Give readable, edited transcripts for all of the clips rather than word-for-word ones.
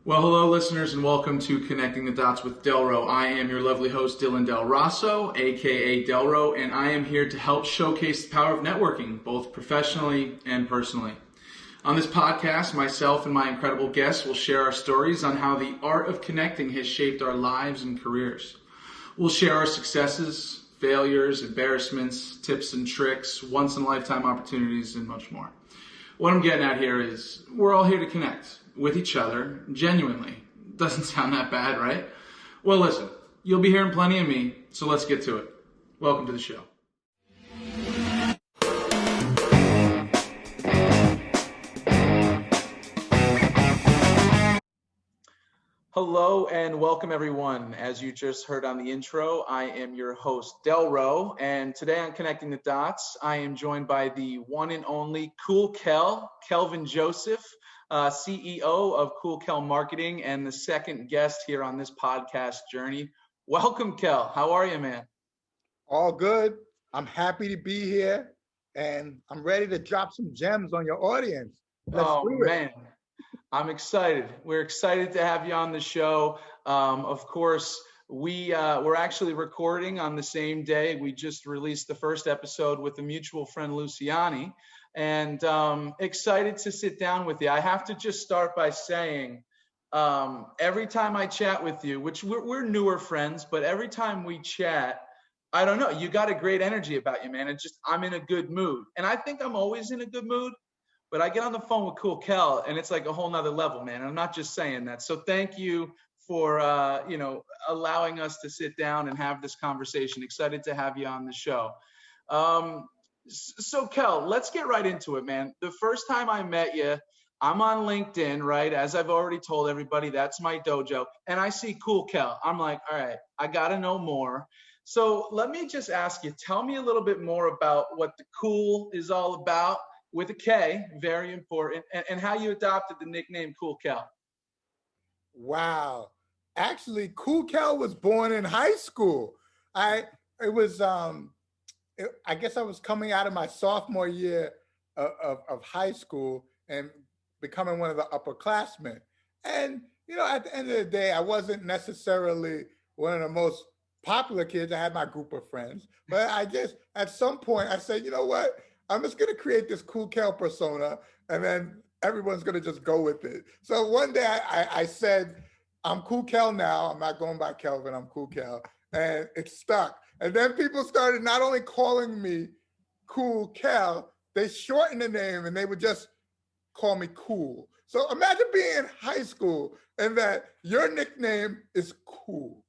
Well, hello, listeners, and welcome to Connecting the Dots with DelRo. I am your lovely host, Dillon Del Rosso, aka DelRo, and I am here to help showcase the power of networking, both professionally and personally. On this podcast, myself and my incredible guests will share our stories on how the art of connecting has shaped our lives and careers. We'll share our successes, failures, embarrassments, tips and tricks, once-in-a-lifetime opportunities, and much more. What I'm getting at here is we're all here to connect with each other genuinely. Doesn't sound that bad, right? Well, listen, you'll be hearing plenty of me, so let's get to it. Welcome to the show. Hello and welcome everyone. As you just heard on the intro, I am your host, DelRo, and today on Connecting the Dots, I am joined by the one and only Kool Kel, Kelvin Joseph, CEO of Kool Kel Marketing, and the second guest here on this podcast journey. Welcome, Kel. How are you, man? All good. I'm happy to be here, and I'm ready to drop some gems on your audience. Let's do it. Man. I'm excited. We're excited to have you on the show. Of course, we're actually recording on the same day. We just released the first episode with a mutual friend, Luciani, and excited to sit down with you. I have to just start by saying, every time I chat with you, which we're newer friends, but every time we chat, I don't know, you got a great energy about you, man. It's just, I'm in a good mood. And I think I'm always in a good mood. But I get on the phone with Kool Kel, and it's like a whole nother level, man. I'm not just saying that. So thank you for, allowing us to sit down and have this conversation. Excited to have you on the show. So Kel, let's get right into it, man. The first time I met you, I'm on LinkedIn, right? As I've already told everybody, that's my dojo. And I see Kool Kel. I'm like, all right, I got to know more. So let me just ask you, tell me a little bit more about what the Kool is all about. With a K, very important, and how you adopted the nickname Kool Kel. Wow. Actually, Kool Kel was born in high school. I guess I was coming out of my sophomore year of high school and becoming one of the upperclassmen. And, at the end of the day, I wasn't necessarily one of the most popular kids. I had my group of friends, but I just, at some point I said, you know what? I'm just going to create this Kool Kel persona, and then everyone's going to just go with it. So one day I said, I'm Kool Kel now. I'm not going by Kelvin. I'm Kool Kel. And it stuck. And then people started not only calling me Kool Kel, they shortened the name and they would just call me Kool. So imagine being in high school and that your nickname is Kool.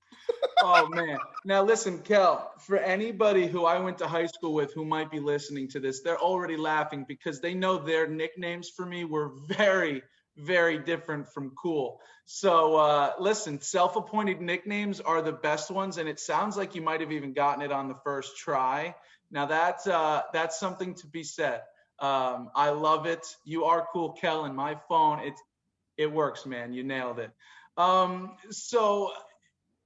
Oh, man. Now, listen, Kel, for anybody who I went to high school with who might be listening to this, they're already laughing because they know their nicknames for me were very, very different from Kool. So listen, self-appointed nicknames are the best ones, and it sounds like you might have even gotten it on the first try. Now, that's something to be said. I love it. You are Kool Kel in my phone. It works, man. You nailed it.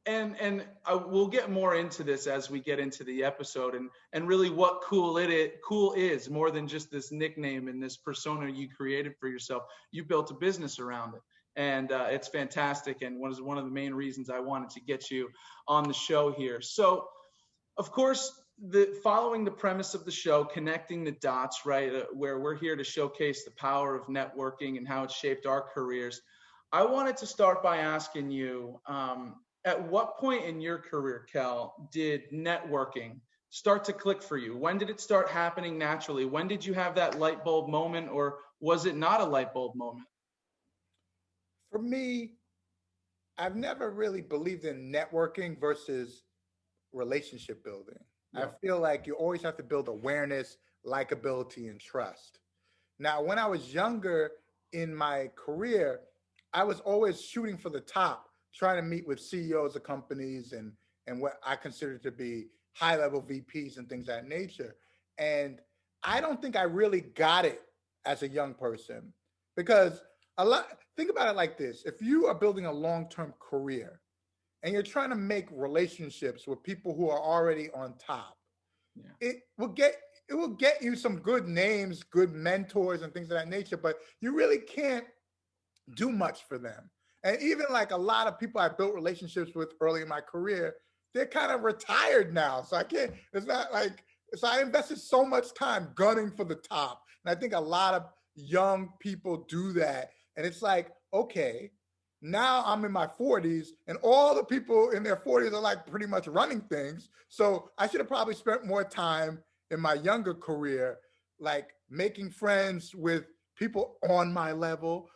And we'll get more into this as we get into the episode and really what Kool is more than just this nickname and this persona you created for yourself. You built a business around it, and it's fantastic and was one of the main reasons I wanted to get you on the show here. So, of course, following the premise of the show, connecting the dots, right, where we're here to showcase the power of networking and how it shaped our careers, I wanted to start by asking you, at what point in your career, Kel, did networking start to click for you? When did it start happening naturally? When did you have that light bulb moment, or was it not a light bulb moment? For me, I've never really believed in networking versus relationship building. Yeah. I feel like you always have to build awareness, likability, and trust. Now, when I was younger in my career, I was always shooting for the top, trying to meet with CEOs of companies and what I consider to be high-level VPs and things of that nature. And I don't think I really got it as a young person because think about it like this. If you are building a long-term career and you're trying to make relationships with people who are already on top, it will get you some good names, good mentors and things of that nature, but you really can't do much for them. And even like a lot of people I built relationships with early in my career, they're kind of retired now. So I can't, it's not like, so I invested so much time gunning for the top. And I think a lot of young people do that. And it's like, okay, now I'm in my 40s and all the people in their 40s are like pretty much running things. So I should have probably spent more time in my younger career, like making friends with people on my level,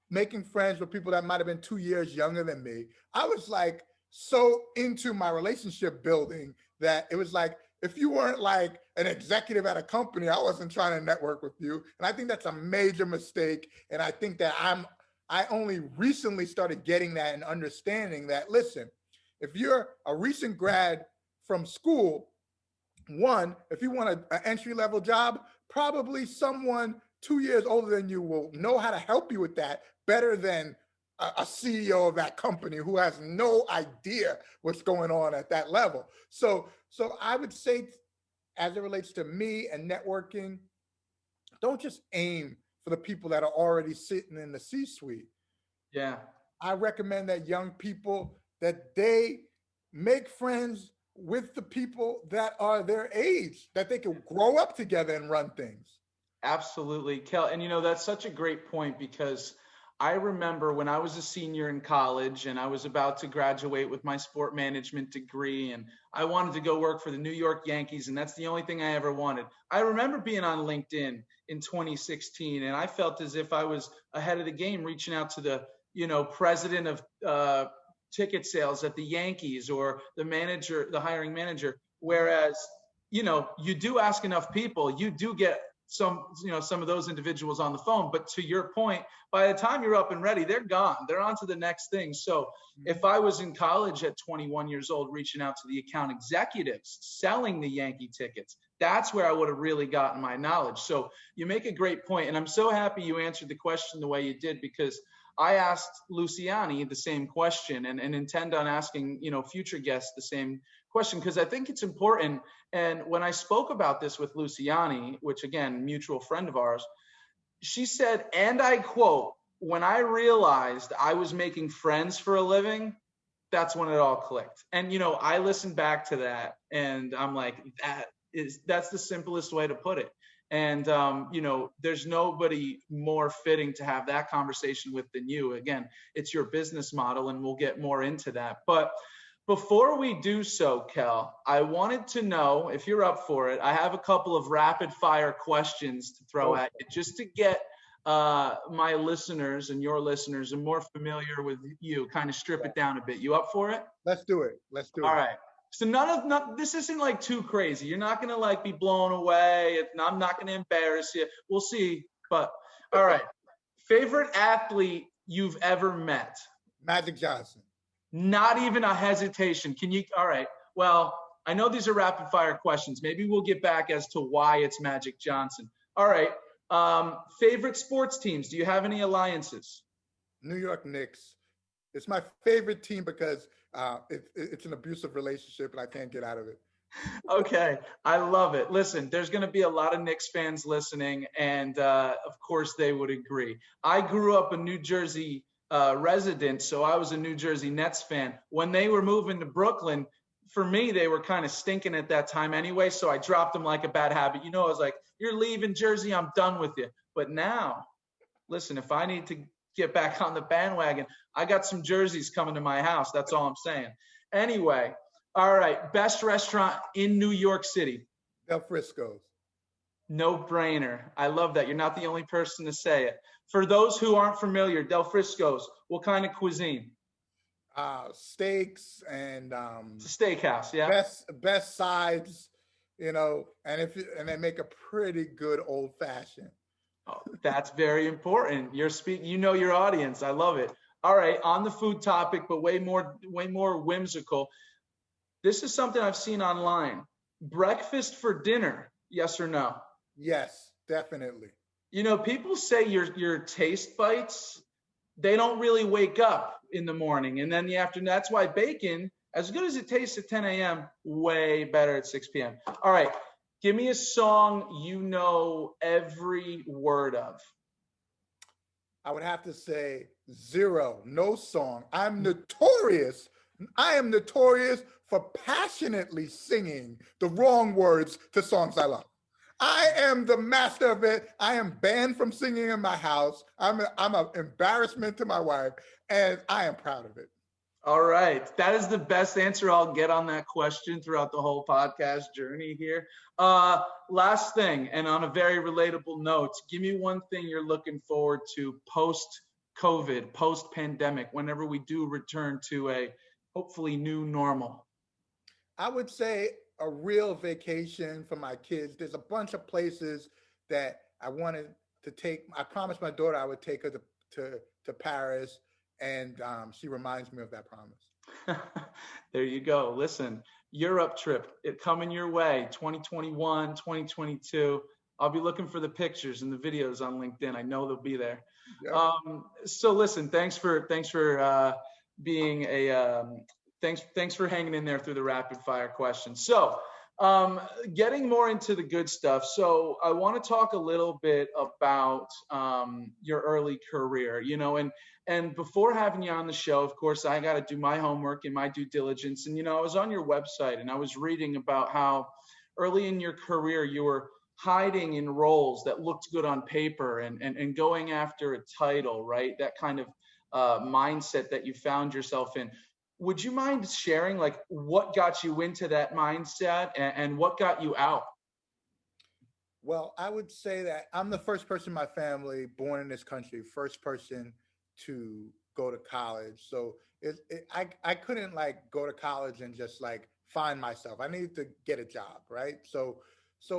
making friends with people that might have been 2 years younger than me. I was like so into my relationship building that it was like, if you weren't like an executive at a company, I wasn't trying to network with you. And I think that's a major mistake. And I think that I only recently started getting that and understanding that, listen, if you're a recent grad from school, one, if you want an entry-level job, probably someone 2 years older than you will know how to help you with that better than a CEO of that company who has no idea what's going on at that level. So I would say, as it relates to me and networking, don't just aim for the people that are already sitting in the C-suite. Yeah. I recommend that young people, that they make friends with the people that are their age, that they can grow up together and run things. Absolutely, Kel. And that's such a great point, because I remember when I was a senior in college and I was about to graduate with my sport management degree, and I wanted to go work for the New York Yankees, and that's the only thing I ever wanted. I remember being on LinkedIn in 2016, and I felt as if I was ahead of the game, reaching out to the, president of ticket sales at the Yankees, or the manager, the hiring manager. Whereas, you do ask enough people, you do get some of those individuals on the phone. But to your point, by the time you're up and ready, they're gone. They're on to the next thing. So if I was in college at 21 years old, reaching out to the account executives selling the Yankee tickets, that's where I would have really gotten my knowledge. So you make a great point. And I'm so happy you answered the question the way you did, because I asked Luciani the same question, and intend on asking, future guests the same question, because I think it's important. And when I spoke about this with Luciani, which again, mutual friend of ours, she said, and I quote, "When I realized I was making friends for a living, that's when it all clicked." And, I listened back to that and I'm like, that's the simplest way to put it. And, there's nobody more fitting to have that conversation with than you. Again, it's your business model, and we'll get more into that. But before we do so, Kel, I wanted to know if you're up for it. I have a couple of rapid fire questions to throw at you, just to get my listeners and your listeners are more familiar with you, kind of strip it down a bit. You up for it? Let's do it. All right. So this isn't like too crazy. You're not going to like be blown away. I'm not going to embarrass you. We'll see. But all right. Favorite athlete you've ever met? Magic Johnson. Not even a hesitation. All right. Well, I know these are rapid fire questions. Maybe we'll get back as to why it's Magic Johnson. All right. Favorite sports teams? Do you have any alliances? New York Knicks. It's my favorite team because it's an abusive relationship and I can't get out of it. Okay, I love it. Listen, there's going to be a lot of Knicks fans listening, and of course they would agree. I grew up a New Jersey resident, so I was a New Jersey Nets fan. When they were moving to Brooklyn, for me, they were kind of stinking at that time anyway, so I dropped them like a bad habit. I was like, you're leaving Jersey, I'm done with you. But now, listen, if I need to get back on the bandwagon, I got some jerseys coming to my house. That's all I'm saying. Anyway, all right, best restaurant in New York City? Del Frisco's. No brainer. I love that. You're not the only person to say it. For those who aren't familiar, Del Frisco's, what kind of cuisine? Steaks and it's a steakhouse, yeah. Best sides, and they make a pretty good old fashioned. Oh, that's very important. You're speaking, your audience. I love it. All right, on the food topic, but way more whimsical. This is something I've seen online. Breakfast for dinner, yes or no? Yes, definitely. People say your taste buds, they don't really wake up in the morning, and then the afternoon. That's why bacon, as good as it tastes at 10 a.m., way better at 6 p.m. All right, give me a song you know every word of. I would have to say zero, no song. I am notorious for passionately singing the wrong words to songs I love. I am the master of it. I am banned from singing in my house. I'm an embarrassment to my wife, and I am proud of it. All right. That is the best answer I'll get on that question throughout the whole podcast journey here. Last thing, and on a very relatable note, give me one thing you're looking forward to post-COVID, post-pandemic, whenever we do return to a hopefully new normal. I would say a real vacation for my kids. There's a bunch of places that I wanted to take. I promised my daughter I would take her to Paris, and she reminds me of that promise. There you go. Listen, Europe trip, it coming your way, 2021, 2022. I'll be looking for the pictures and the videos on LinkedIn. I know they'll be there. Yep. So listen, thanks for being a thanks for hanging in there through the rapid fire questions. So getting more into the good stuff. So I want to talk a little bit about your early career, and before having you on the show, of course, I got to do my homework and my due diligence. And, I was on your website and I was reading about how early in your career you were hiding in roles that looked good on paper and going after a title, right? That kind of mindset that you found yourself in. Would you mind sharing like what got you into that mindset and what got you out? Well, I would say that I'm the first person in my family born in this country, first person to go to college. So I couldn't like go to college and just like find myself. I needed to get a job, right? So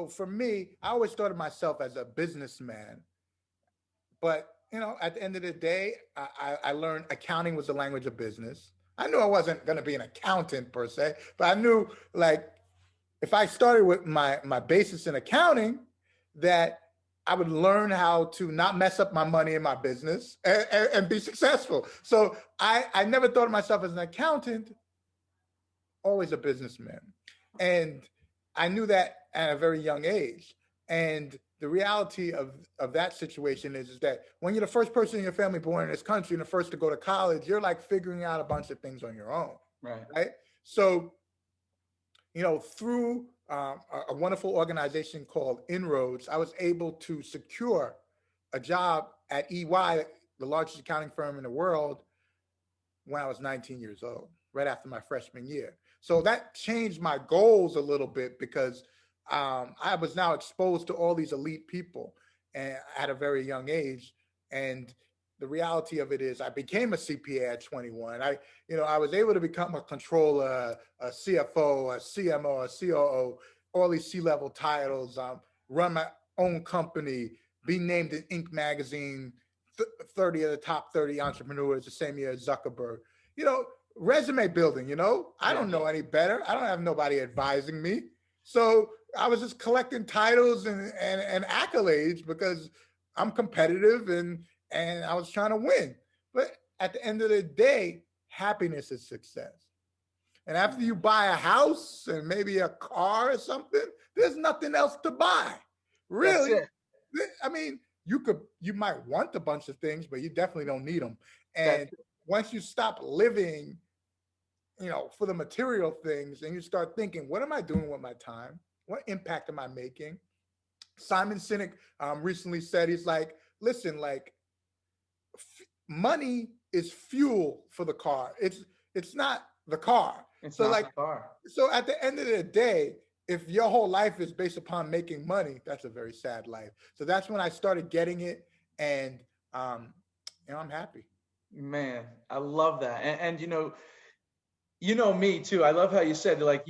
for me, I always thought of myself as a businessman. But, at the end of the day, I learned accounting was the language of business. I knew I wasn't going to be an accountant per se, but I knew like if I started with my basis in accounting, that I would learn how to not mess up my money in my business and be successful. So I never thought of myself as an accountant, always a businessman. And I knew that at a very young age. And the reality of that situation is that when you're the first person in your family born in this country and the first to go to college, you're like figuring out a bunch of things on your own. Right? So, through a wonderful organization called Inroads, I was able to secure a job at EY, the largest accounting firm in the world, when I was 19 years old, right after my freshman year. So that changed my goals a little bit because I was now exposed to all these elite people and at a very young age. And the reality of it is I became a CPA at 21. I was able to become a controller, a CFO, a CMO, a COO, all these C-level titles, run my own company, be named in Inc. magazine, 30 of the top 30 entrepreneurs the same year as Zuckerberg. Resume building, I don't know any better. I don't have nobody advising me. So I was just collecting titles and accolades because I'm competitive and I was trying to win. But at the end of the day, happiness is success. And after you buy a house and maybe a car or something, there's nothing else to buy. Really. I mean, you might want a bunch of things, but you definitely don't need them. And once you stop living, for the material things and you start thinking, what am I doing with my time? What impact am I making? Simon Sinek recently said, he's like, listen, like money is fuel for the car. It's not the car. It's not the car. So at the end of the day, if your whole life is based upon making money, that's a very sad life. So that's when I started getting it, and I'm happy. Man, I love that. And me too. I love how you said like,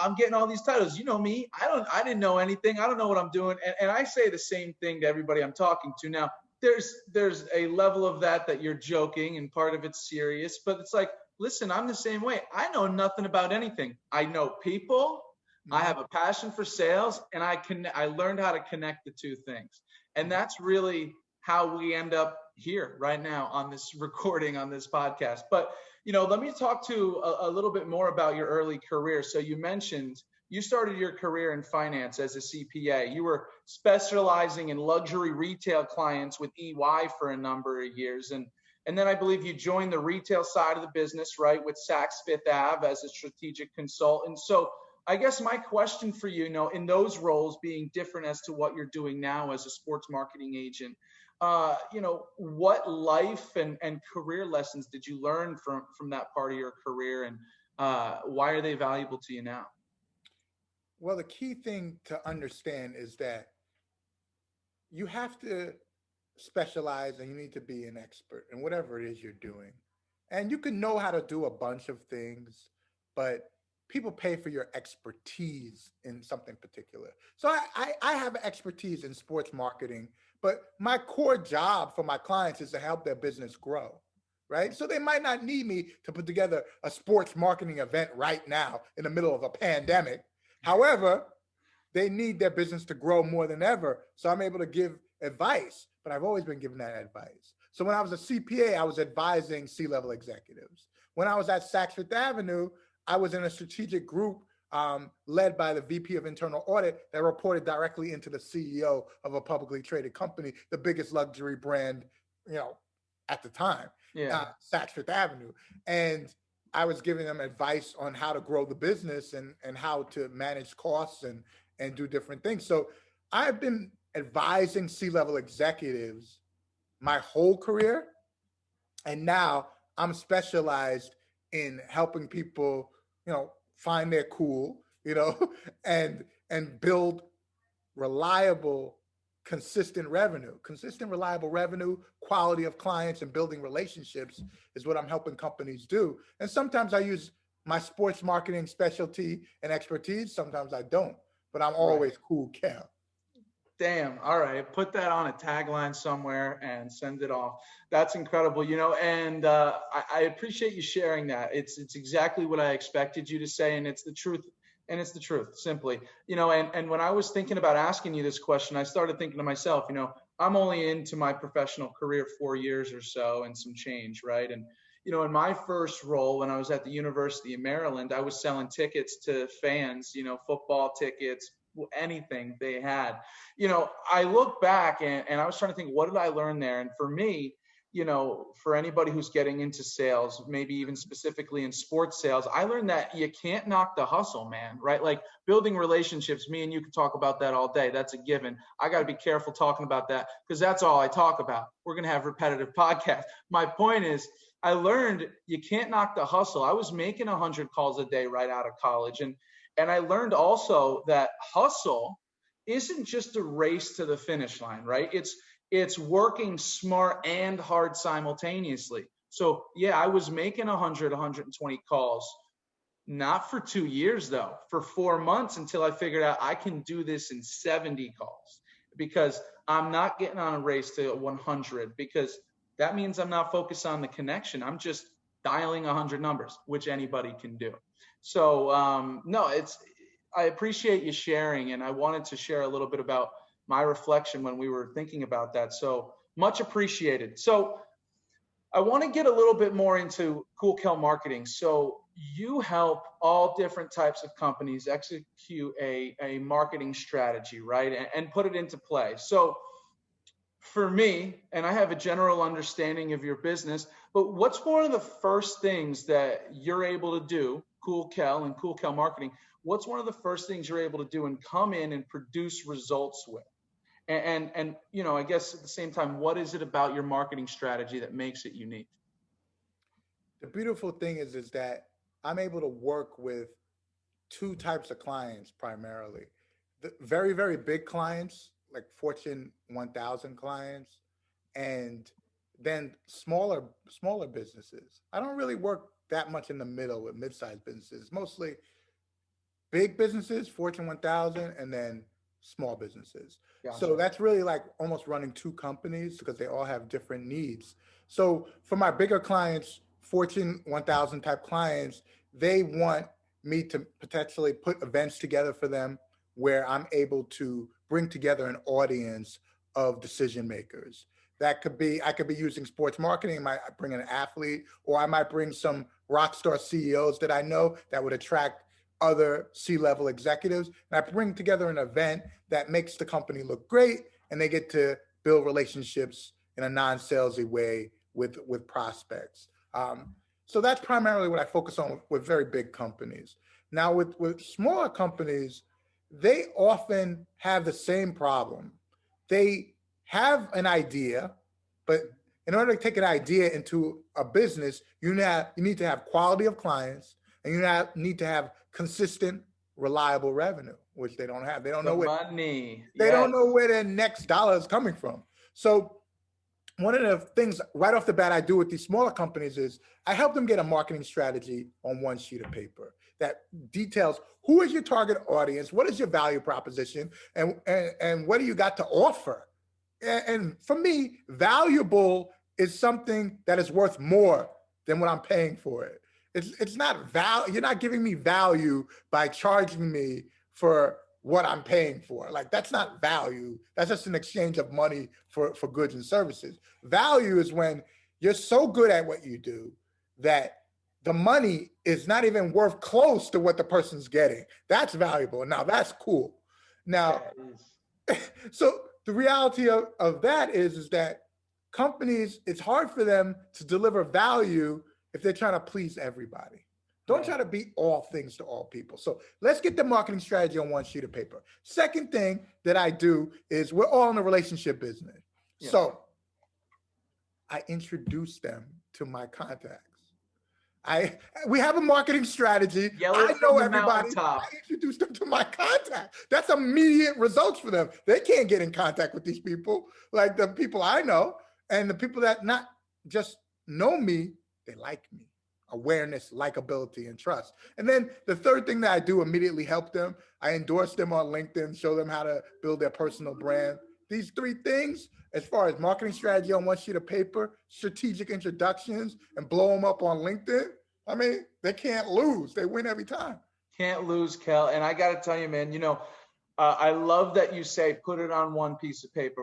I'm getting all these titles. Me, I didn't know anything. I don't know what I'm doing. And I say the same thing to everybody I'm talking to. Now, there's a level of that you're joking and part of it's serious, but it's like, listen, I'm the same way. I know nothing about anything. I know people. I have a passion for sales, and I learned how to connect the two things. And that's really how we end up here right now on this recording on this podcast. But let me talk to a little bit more about your early career. So you mentioned you started your career in finance as a CPA. You were specializing in luxury retail clients with EY for a number of years. And then I believe you joined the retail side of the business, right, with Saks Fifth Ave as a strategic consultant. So I guess my question for you, in those roles being different as to what you're doing now as a sports marketing agent, what life and career lessons did you learn from that part of your career, and why are they valuable to you now? Well, the key thing to understand is that you have to specialize and you need to be an expert in whatever it is you're doing. And you can know how to do a bunch of things, but people pay for your expertise in something particular. So I have expertise in sports marketing, but my core job for my clients is to help their business grow, right? So they might not need me to put together a sports marketing event right now in the middle of a pandemic. However, they need their business to grow more than ever. So I'm able to give advice, but I've always been giving that advice. So when I was a CPA, I was advising C-level executives. When I was at Saks Fifth Avenue, I was in a strategic group led by the VP of Internal Audit that reported directly into the CEO of a publicly traded company, the biggest luxury brand, at the time, Saks Fifth Avenue. And I was giving them advice on how to grow the business and how to manage costs and do different things. So I've been advising C-level executives my whole career. And now I'm specialized in helping people, find their cool, and build reliable, reliable revenue, quality of clients, and building relationships is what I'm helping companies do. And sometimes I use my sports marketing specialty and expertise. Sometimes I don't, but I'm always Kool Kel. Damn. All right. Put that on a tagline somewhere and send it off. That's incredible, and I appreciate you sharing that. It's exactly what I expected you to say, and it's the truth. And it's the truth, simply, and when I was thinking about asking you this question, I started thinking to myself, I'm only into my professional career 4 years or so and some change, right? And, in my first role, when I was at the University of Maryland, I was selling tickets to fans, football tickets, anything they had. I look back and I was trying to think, what did I learn there? And for me, for anybody who's getting into sales, maybe even specifically in sports sales, I learned that you can't knock the hustle, man, right? Like building relationships, me and you could talk about that all day. That's a given. I got to be careful talking about that because that's all I talk about. We're going to have repetitive podcasts. My point is, I learned you can't knock the hustle. I was making 100 calls a day right out of college. And I learned also that hustle isn't just a race to the finish line, right? It's working smart and hard simultaneously. So yeah, I was making 100, 120 calls, not for 2 years though, for 4 months until I figured out I can do this in 70 calls because I'm not getting on a race to 100 because that means I'm not focused on the connection. I'm just dialing 100 numbers, which anybody can do. So I appreciate you sharing, and I wanted to share a little bit about my reflection when we were thinking about that. So much appreciated. So I want to get a little bit more into Kool Kel Marketing. So you help all different types of companies execute a marketing strategy, right? And put it into play. So for me, and I have a general understanding of your business, but what's one of the first things that you're able to do, Kool Kel and Kool Kel Marketing, what's one of the first things you're able to do and come in and produce results with? And I guess at the same time, what is it about your marketing strategy that makes it unique? The beautiful thing is that I'm able to work with two types of clients primarily. The very, very big clients, like Fortune 1000 clients, and then smaller businesses. I don't really work that much in the middle with mid-sized businesses, mostly big businesses, Fortune 1000, and then small businesses. Gotcha. So that's really like almost running two companies because they all have different needs. So for my bigger clients, Fortune 1000 type clients, they want me to potentially put events together for them where I'm able to bring together an audience of decision makers. That could be, I could be using sports marketing, I might bring an athlete, or I might bring some rock star CEOs that I know that would attract other C-level executives. And I bring together an event that makes the company look great, and they get to build relationships in a non-salesy way with prospects. So that's primarily what I focus on with very big companies. Now with smaller companies, they often have the same problem. They have an idea, but in order to take an idea into a business, you need to have quality of clients, and you need to have consistent, reliable revenue, which they don't have. They don't know where money. They don't know where their next dollar is coming from. So one of the things right off the bat I do with these smaller companies is I help them get a marketing strategy on one sheet of paper that details who is your target audience, what is your value proposition, and what do you got to offer. And for me, valuable is something that is worth more than what I'm paying for it. It's not value. You're not giving me value by charging me for what I'm paying for. Like, that's not value. That's just an exchange of money for goods and services. Value is when you're so good at what you do that the money is not even worth close to what the person's getting. That's valuable. Now that's cool. Now, so the reality of that is that companies, it's hard for them to deliver value if they're trying to please everybody. Don't try to be all things to all people. So let's get the marketing strategy on one sheet of paper. Second thing that I do is we're all in the relationship business. Yeah. So I introduce them to my contacts. We have a marketing strategy. I know everybody. I introduce them to my contact. That's immediate results for them. They can't get in contact with these people, like the people I know, and the people that not just know me, they like me. Awareness, likability, and trust. And then the third thing that I do immediately help them. I endorse them on LinkedIn, show them how to build their personal brand. These three things, as far as marketing strategy on one sheet of paper, strategic introductions, and blow them up on LinkedIn, I mean, they can't lose. They win every time. Can't lose, Kel. And I got to tell you, man, I love that you say put it on one piece of paper.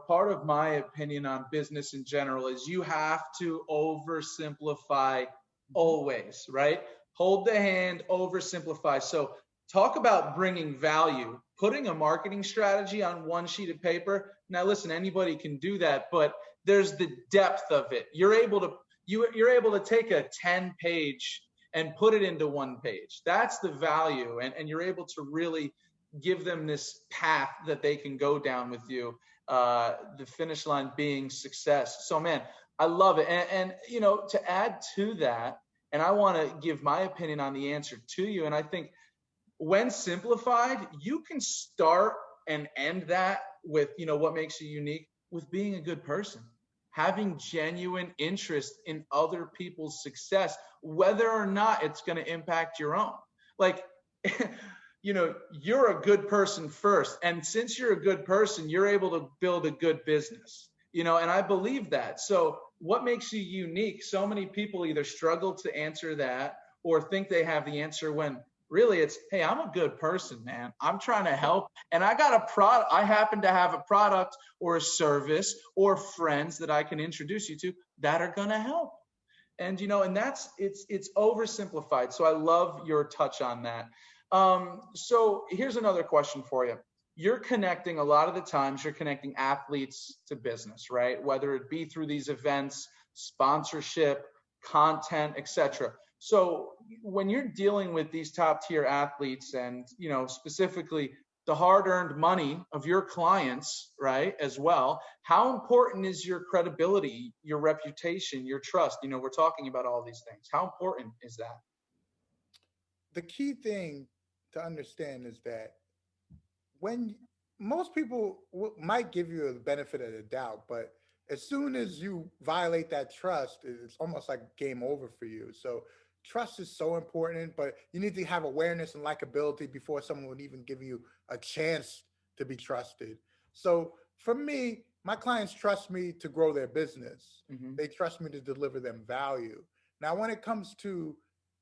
Part of my opinion on business in general is you have to oversimplify always, right? Hold the hand, oversimplify. So talk about bringing value, putting a marketing strategy on one sheet of paper. Now, listen, anybody can do that, but there's the depth of it. You're able to take a 10-page and put it into one page. That's the value. And you're able to really give them this path that they can go down with you, the finish line being success. So, man, I love it. And to add to that, and I want to give my opinion on the answer to you. And I think when simplified, you can start and end that with, what makes you unique, with being a good person, having genuine interest in other people's success, whether or not it's going to impact your own. Like, you're a good person first. And since you're a good person, you're able to build a good business, and I believe that. So what makes you unique? So many people either struggle to answer that or think they have the answer when really it's, hey, I'm a good person, man. I'm trying to help. And I got a product. I happen to have a product or a service or friends that I can introduce you to that are going to help. And, and it's oversimplified. So I love your touch on that. So here's another question for you. You're connecting, a lot of the times you're connecting athletes to business, right? Whether it be through these events, sponsorship, content, etc. So when you're dealing with these top tier athletes and, specifically the hard-earned money of your clients, right, as well, how important is your credibility, your reputation, your trust? We're talking about all these things. How important is that? The key thing to understand is that when most people might give you the benefit of the doubt, but as soon as you violate that trust, it's almost like game over for you. So trust is so important, but you need to have awareness and likability before someone would even give you a chance to be trusted. So for me, my clients trust me to grow their business. Mm-hmm. They trust me to deliver them value. Now, when it comes to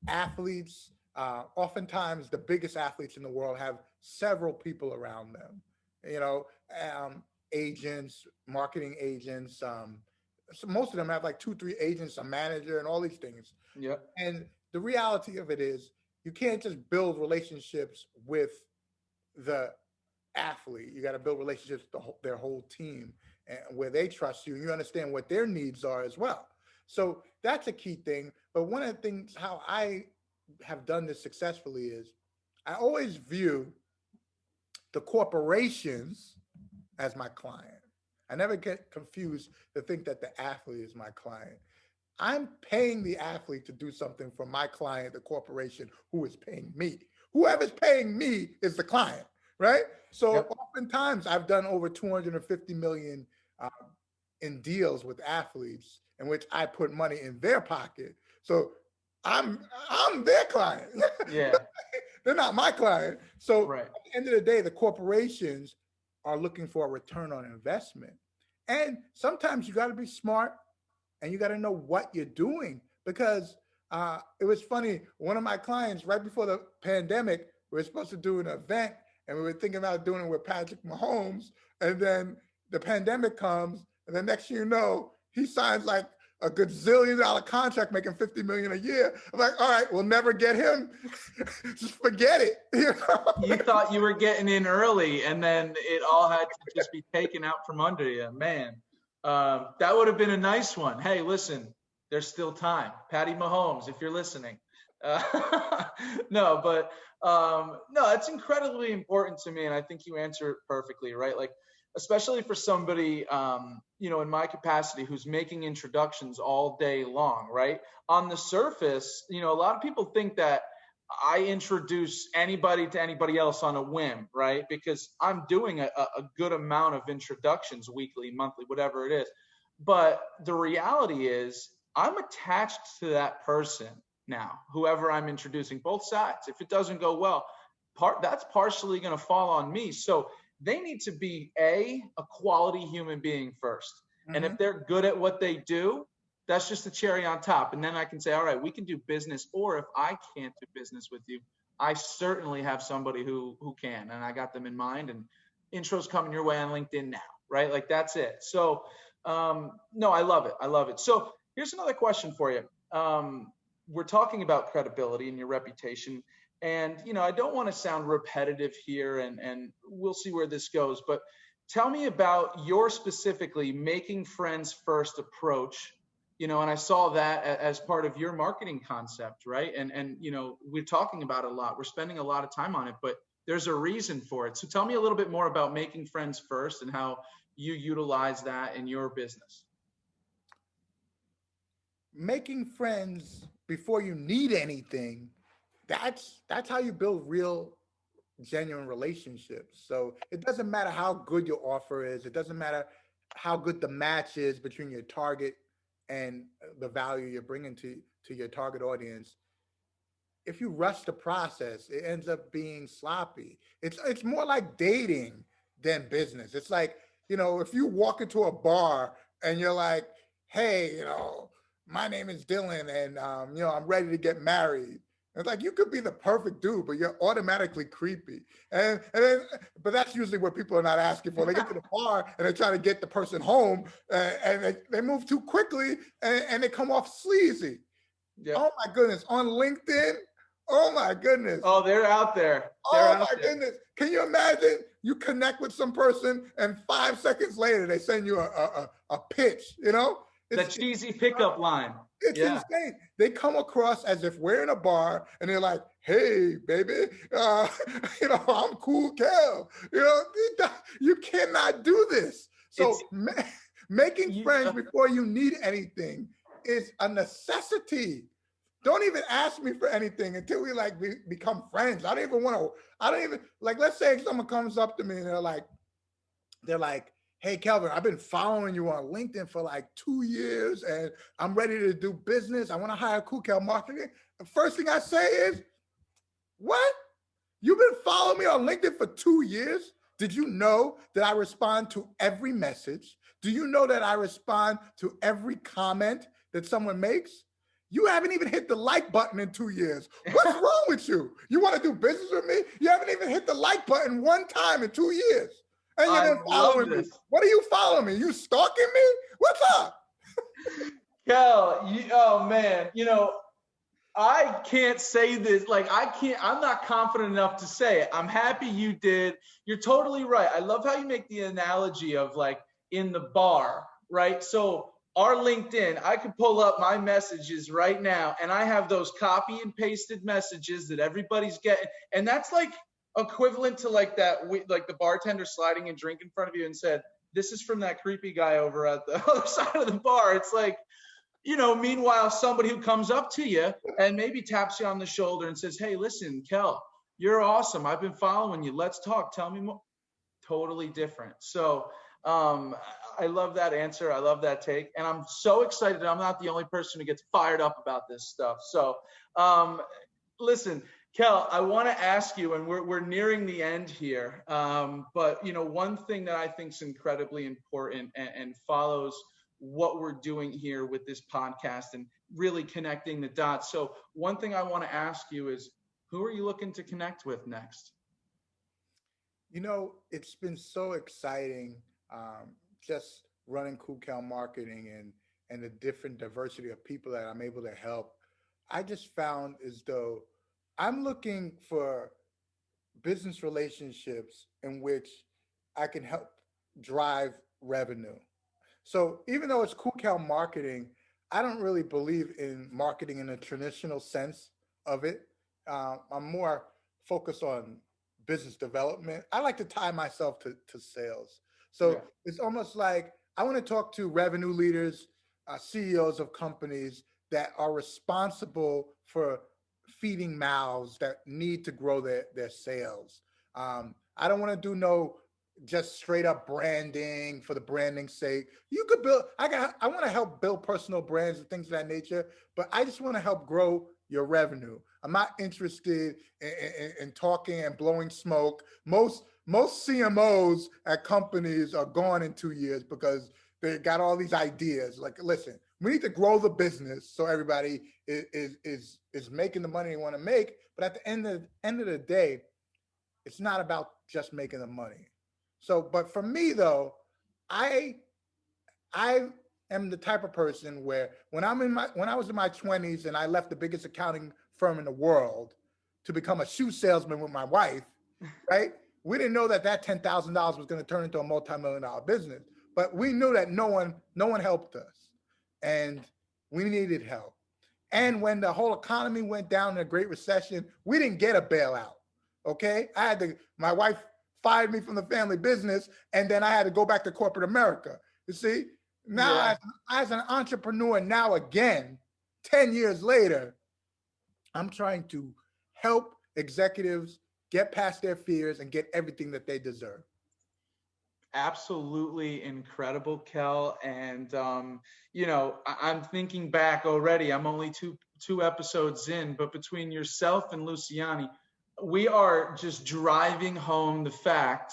athletes, oftentimes the biggest athletes in the world have several people around them, agents, marketing agents. So most of them have like 2-3 agents, a manager, and all these things. Yeah. And the reality of it is you can't just build relationships with the athlete. You got to build relationships with their whole team, and where they trust you and you understand what their needs are as well. So that's a key thing. But one of the things how I have done this successfully is I always view the corporations as my client. I never get confused to think that the athlete is my client. I'm paying the athlete to do something for my client, the corporation, who is paying me. Whoever's paying me is the client, right? So oftentimes I've done over 250 million in deals with athletes in which I put money in their pocket. So I'm their client. Yeah. They're not my client. So right. At the end of the day, the corporations are looking for a return on investment. And sometimes you got to be smart and you got to know what you're doing, because it was funny. One of my clients, right before the pandemic, we were supposed to do an event and we were thinking about doing it with Patrick Mahomes. And then the pandemic comes, and the next thing you know, he signs like a gazillion-dollar contract making $50 million a year. I'm like, all right, we'll never get him. Just forget it. You know? You thought you were getting in early, and then it all had to just be taken out from under you. Man, that would have been a nice one. Hey, listen, there's still time. Patty Mahomes, if you're listening. No, but no, it's incredibly important to me, and I think you answer it perfectly, right? Like, especially for somebody, in my capacity, who's making introductions all day long, right? On the surface, a lot of people think that I introduce anybody to anybody else on a whim, right? Because I'm doing a good amount of introductions weekly, monthly, whatever it is. But the reality is I'm attached to that person now, whoever I'm introducing, both sides. If it doesn't go well, that's partially going to fall on me. So they need to be a quality human being first. And if they're good at what they do, that's just the cherry on top. And then I can say, all right, we can do business. Or if I can't do business with you, I certainly have somebody who can, and I got them in mind, and intros coming your way on LinkedIn now, right? Like, that's it. So no, I love it. I love it. So here's another question for you. We're talking about credibility and your reputation. And, I don't want to sound repetitive here, and we'll see where this goes, but tell me about your specifically making friends first approach, and I saw that as part of your marketing concept, right? And we're talking about it a lot. We're spending a lot of time on it, but there's a reason for it. So tell me a little bit more about making friends first and how you utilize that in your business. Making friends before you need anything, that's how you build real, genuine relationships. So it doesn't matter how good your offer is. It doesn't matter how good the match is between your target and the value you're bringing to your target audience. If you rush the process, it ends up being sloppy. It's more like dating than business. It's like, if you walk into a bar and you're like, hey, my name is Dillon, and I'm ready to get married. It's like, you could be the perfect dude, but you're automatically creepy. But that's usually what people are not asking for. They get to the bar and they try to get the person home, and they move too quickly, and they come off sleazy. Yep. Oh my goodness. On LinkedIn, oh my goodness. Oh, they're out there. Goodness. Can you imagine you connect with some person and 5 seconds later they send you a pitch, That cheesy pickup line. It's insane. They come across as if we're in a bar and they're like, hey, baby, I'm Kool Kel. You cannot do this. So making friends before you need anything is a necessity. Don't even ask me for anything until we become friends. I don't even let's say someone comes up to me and they're like, hey, Kelvin, I've been following you on LinkedIn for 2 years and I'm ready to do business. I want to hire Kool Kel Marketing. The first thing I say is, what? You've been following me on LinkedIn for 2 years? Did you know that I respond to every message? Do you know that I respond to every comment that someone makes? You haven't even hit the like button in 2 years. What's wrong with you? You want to do business with me? You haven't even hit the like button one time in 2 years. And you've been following me. What are you following me? You stalking me? What's up? Kel, oh man, I can't say this. Like, I'm not confident enough to say it. I'm happy you did. You're totally right. I love how you make the analogy of like in the bar, right? So our LinkedIn, I could pull up my messages right now and I have those copy and pasted messages that everybody's getting. And that's like equivalent to like like the bartender sliding a drink in front of you and said, this is from that creepy guy over at the other side of the bar. It's like, meanwhile, somebody who comes up to you and maybe taps you on the shoulder and says, hey, listen, Kel, you're awesome. I've been following you. Let's talk. Tell me more. Totally different. So I love that answer. I love that take. And I'm so excited that I'm not the only person who gets fired up about this stuff. So listen, Kel, I want to ask you, and we're nearing the end here, but one thing that I think is incredibly important and follows what we're doing here with this podcast and really connecting the dots. So one thing I want to ask you is, who are you looking to connect with next? It's been so exciting just running Kool Kel Marketing and the different diversity of people that I'm able to help. I just found as though I'm looking for business relationships in which I can help drive revenue. So even though it's Kool Kel Marketing, I don't really believe in marketing in a traditional sense of it. I'm more focused on business development. I like to tie myself to sales. So It's almost like I want to talk to revenue leaders, CEOs of companies that are responsible for feeding mouths that need to grow their sales. I don't want to do no just straight up branding for the branding's sake. You could build, I want to help build personal brands and things of that nature, but I just want to help grow your revenue. I'm not interested in talking and blowing smoke. Most CMOs at companies are gone in 2 years because they got all these ideas. Like, listen, we need to grow the business so everybody is making the money they want to make. But at the end of the day, it's not about just making the money. So, but for me though, I am the type of person where when I was in my 20s and I left the biggest accounting firm in the world to become a shoe salesman with my wife, right? We didn't know that $10,000 was going to turn into a multi-million-dollar business, but we knew that no one helped us, and we needed help. And when the whole economy went down in a Great Recession, we didn't get a bailout. Okay, my wife fired me from the family business, and then I had to go back to corporate America. You see, now as an entrepreneur, now again, 10 years later, I'm trying to help executives get past their fears and get everything that they deserve. Absolutely incredible, Kel. And, I'm thinking back already. I'm only two episodes in, but between yourself and Luciani, we are just driving home the fact,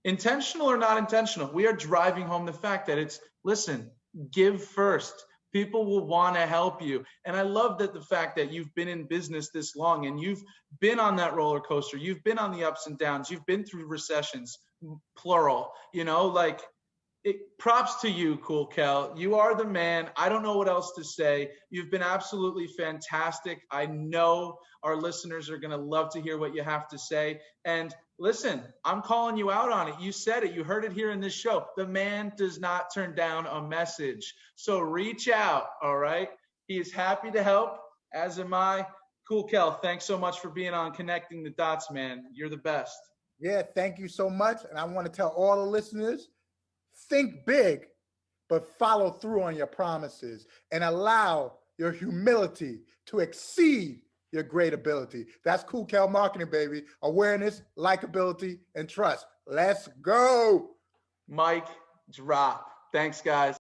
intentional or not intentional, we are driving home the fact that listen, give first. People will want to help you. And I love that the fact that you've been in business this long and you've been on that roller coaster. You've been on the ups and downs. You've been through recessions, plural, props to you, Kool Kel. You are the man. I don't know what else to say. You've been absolutely fantastic. I know our listeners are going to love to hear what you have to say. And listen, I'm calling you out on it. You said it. You heard it here in this show. The man does not turn down a message. So reach out, all right? He is happy to help, as am I. Kool Kel, thanks so much for being on Connecting the Dots, man. You're the best. Yeah, thank you so much. And I want to tell all the listeners, think big, but follow through on your promises and allow your humility to exceed your great ability. That's Kool Kel Marketing, baby. Awareness, likability, and trust. Let's go. Mic drop. Thanks, guys.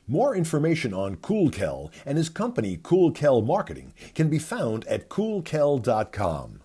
More information on Kool Kel and his company, Kool Kel Marketing, can be found at koolkel.com.